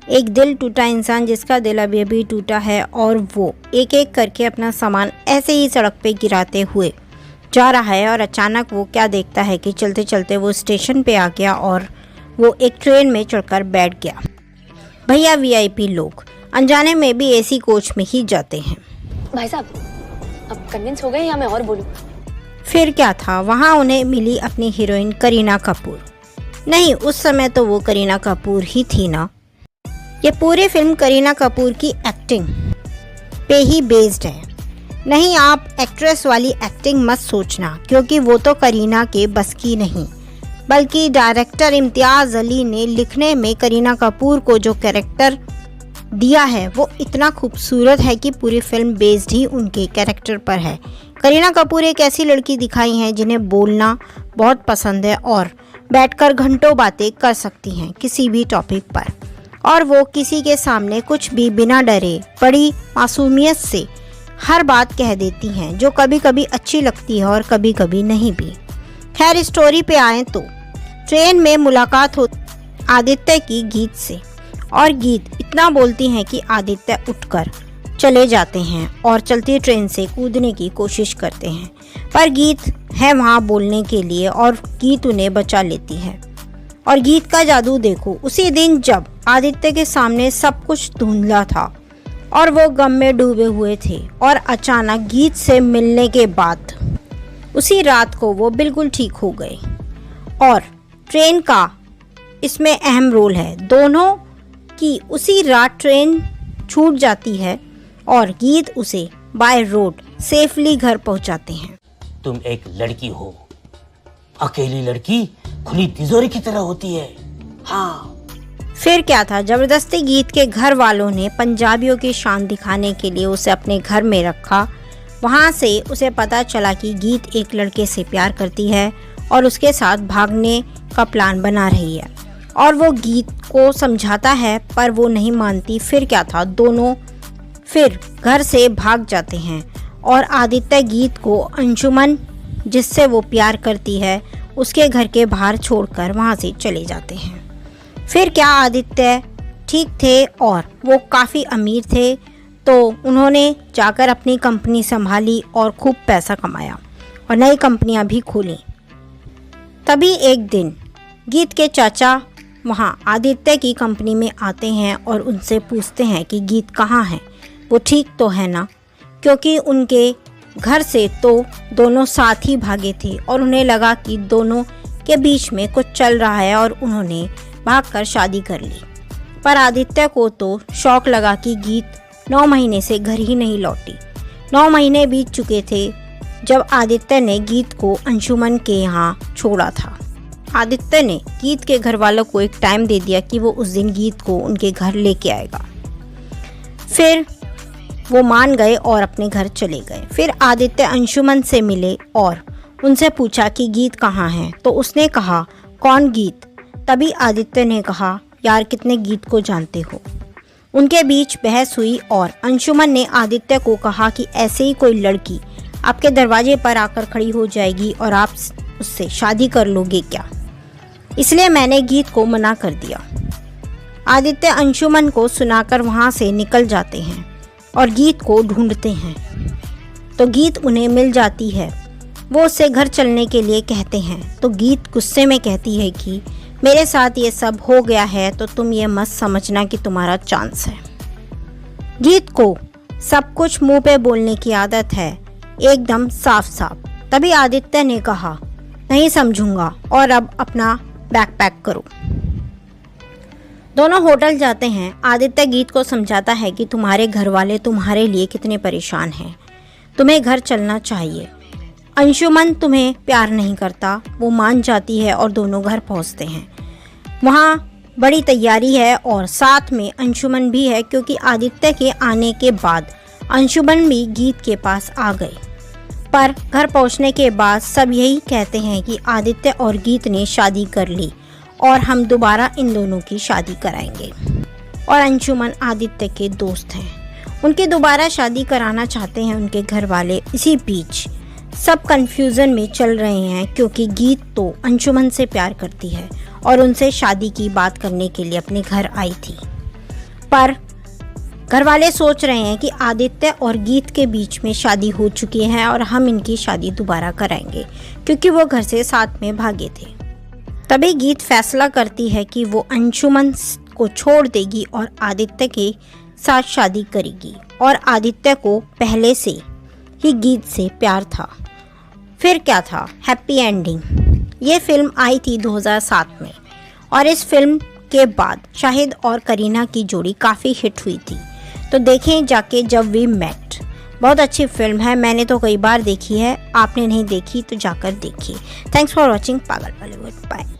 एक दिल टूटा इंसान जिसका दिल अभी अभी टूटा है और वो एक एक करके अपना सामान ऐसे ही सड़क पे गिराते हुए जा रहा है। और अचानक वो क्या देखता है कि चलते चलते वो स्टेशन पे आ गया और वो एक ट्रेन में चढ़कर बैठ गया। भैया वीआईपी लोग अनजाने में भी एसी कोच में ही जाते हैं। भाई साहब, अब कन्विंस हो गए या मैं और बोलूं? फिर क्या था, वहाँ उन्हें मिली अपनी हीरोइन करीना कपूर। नहीं, उस समय तो वो करीना कपूर ही थी ना। ये पूरी फिल्म करीना कपूर की एक्टिंग पे ही बेस्ड है। नहीं, आप एक्ट्रेस वाली एक्टिंग मत सोचना, क्योंकि वो तो करीना के बस की नहीं, बल्कि डायरेक्टर इम्तियाज़ अली ने लिखने में करीना कपूर को जो कैरेक्टर दिया है वो इतना खूबसूरत है कि पूरी फिल्म बेस्ड ही उनके कैरेक्टर पर है। करीना कपूर एक ऐसी लड़की दिखाई हैं जिन्हें बोलना बहुत पसंद है और बैठकर घंटों बातें कर सकती हैं किसी भी टॉपिक पर, और वो किसी के सामने कुछ भी बिना डरे बड़ी मासूमियत से हर बात कह देती हैं, जो कभी कभी अच्छी लगती है और कभी कभी नहीं भी। खैर, स्टोरी पे आए तो ट्रेन में मुलाकात हो आदित्य की गीत से, और गीत इतना बोलती हैं कि आदित्य उठकर चले जाते हैं और चलती ट्रेन से कूदने की कोशिश करते हैं, पर गीत है वहाँ बोलने के लिए और गीत उन्हें बचा लेती है। और गीत का जादू देखो, उसी दिन जब आदित्य के सामने सब कुछ धुंधला था और वो गम में डूबे हुए थे, और अचानक गीत से मिलने के बाद उसी रात को वो बिल्कुल ठीक हो गए। और ट्रेन का इसमें अहम रोल है, दोनों की उसी रात ट्रेन छूट जाती है और गीत उसे बाय रोड सेफली घर पहुंचाते हैं। तुम एक लड़की हो, अकेली लड़की खुली तिजोरी की तरह होती है। हाँ। फिर क्या था, जबरदस्ती गीत के घर वालों ने पंजाबियों की शान दिखाने के लिए उसे अपने घर में रखा। वहाँ से उसे पता चला कि गीत एक लड़के से प्यार करती है और उसके साथ भागने का प्लान बना रही है, और वो गीत को समझाता है पर वो नहीं मानती। फिर क्या था, दोनों फिर घर से भाग जाते हैं और आदित्य गीत को अंशुमन जिससे वो प्यार करती है उसके घर के बाहर छोड़कर वहाँ से चले जाते हैं। फिर क्या, आदित्य ठीक थे और वो काफ़ी अमीर थे, तो उन्होंने जाकर अपनी कंपनी संभाली और खूब पैसा कमाया और नई कंपनियां भी खोली। तभी एक दिन गीत के चाचा वहाँ आदित्य की कंपनी में आते हैं और उनसे पूछते हैं कि गीत कहाँ है, वो ठीक तो है ना, क्योंकि उनके घर से तो दोनों साथ ही भागे थे और उन्हें लगा कि दोनों के बीच में कुछ चल रहा है और उन्होंने भागकर शादी कर ली। पर आदित्य को तो शौक लगा कि गीत 9 महीने से घर ही नहीं लौटी। 9 महीने बीत चुके थे जब आदित्य ने गीत को अंशुमन के यहाँ छोड़ा था। आदित्य ने गीत के घर वालों को एक टाइम दे दिया कि वो उस दिन गीत को उनके घर लेके आएगा। फिर वो मान गए और अपने घर चले गए। फिर आदित्य अंशुमन से मिले और उनसे पूछा कि गीत कहाँ है, तो उसने कहा, कौन गीत? तभी आदित्य ने कहा, यार कितने गीत को जानते हो। उनके बीच बहस हुई और अंशुमन ने आदित्य को कहा कि ऐसे ही कोई लड़की आपके दरवाजे पर आकर खड़ी हो जाएगी और आप उससे शादी कर लोगे क्या, इसलिए मैंने गीत को मना कर दिया। आदित्य अंशुमन को सुनाकर वहाँ से निकल जाते हैं और गीत को ढूंढते हैं, तो गीत उन्हें मिल जाती है। वो उससे घर चलने के लिए कहते हैं, तो गीत गुस्से में कहती है कि मेरे साथ ये सब हो गया है तो तुम ये मत समझना कि तुम्हारा चांस है। गीत को सब कुछ मुंह पे बोलने की आदत है, एकदम साफ साफ। तभी आदित्य ने कहा, नहीं समझूंगा, और अब अपना बैग पैक करो। दोनों होटल जाते हैं। आदित्य गीत को समझाता है कि तुम्हारे घर वाले तुम्हारे लिए कितने परेशान हैं, तुम्हें घर चलना चाहिए। अंशुमन तुम्हें प्यार नहीं करता, वो मान जाती है और दोनों घर पहुंचते हैं। वहाँ बड़ी तैयारी है और साथ में अंशुमन भी है, क्योंकि आदित्य के आने के बाद अंशुमन भी गीत के पास आ गए। पर घर पहुंचने के बाद सब यही कहते हैं कि आदित्य और गीत ने शादी कर ली और हम दोबारा इन दोनों की शादी कराएंगे। और अंशुमन आदित्य के दोस्त हैं, उनकी दोबारा शादी कराना चाहते हैं उनके घर वाले। इसी बीच सब कंफ्यूजन में चल रहे हैं, क्योंकि गीत तो अंशुमन से प्यार करती है और उनसे शादी की बात करने के लिए अपने घर आई थी। पर घर वाले सोच रहे हैं कि आदित्य और गीत के बीच में शादी हो चुकी है और हम इनकी शादी दोबारा कराएंगे, क्योंकि वो घर से साथ में भागे थे। तभी गीत फैसला करती है कि वो अंशुमन को छोड़ देगी और आदित्य के साथ शादी करेगी, और आदित्य को पहले से ही गीत से प्यार था। फिर क्या था? Happy ending. ये फिल्म आई थी 2007 में, और इस फिल्म के बाद शाहिद और करीना की जोड़ी काफ़ी हिट हुई थी। तो देखें जाके जब वी मेट, बहुत अच्छी फिल्म है, मैंने तो कई बार देखी है, आपने नहीं देखी तो जाकर देखिए। थैंक्स फॉर वॉचिंग पागल बॉलीवुड। बाय।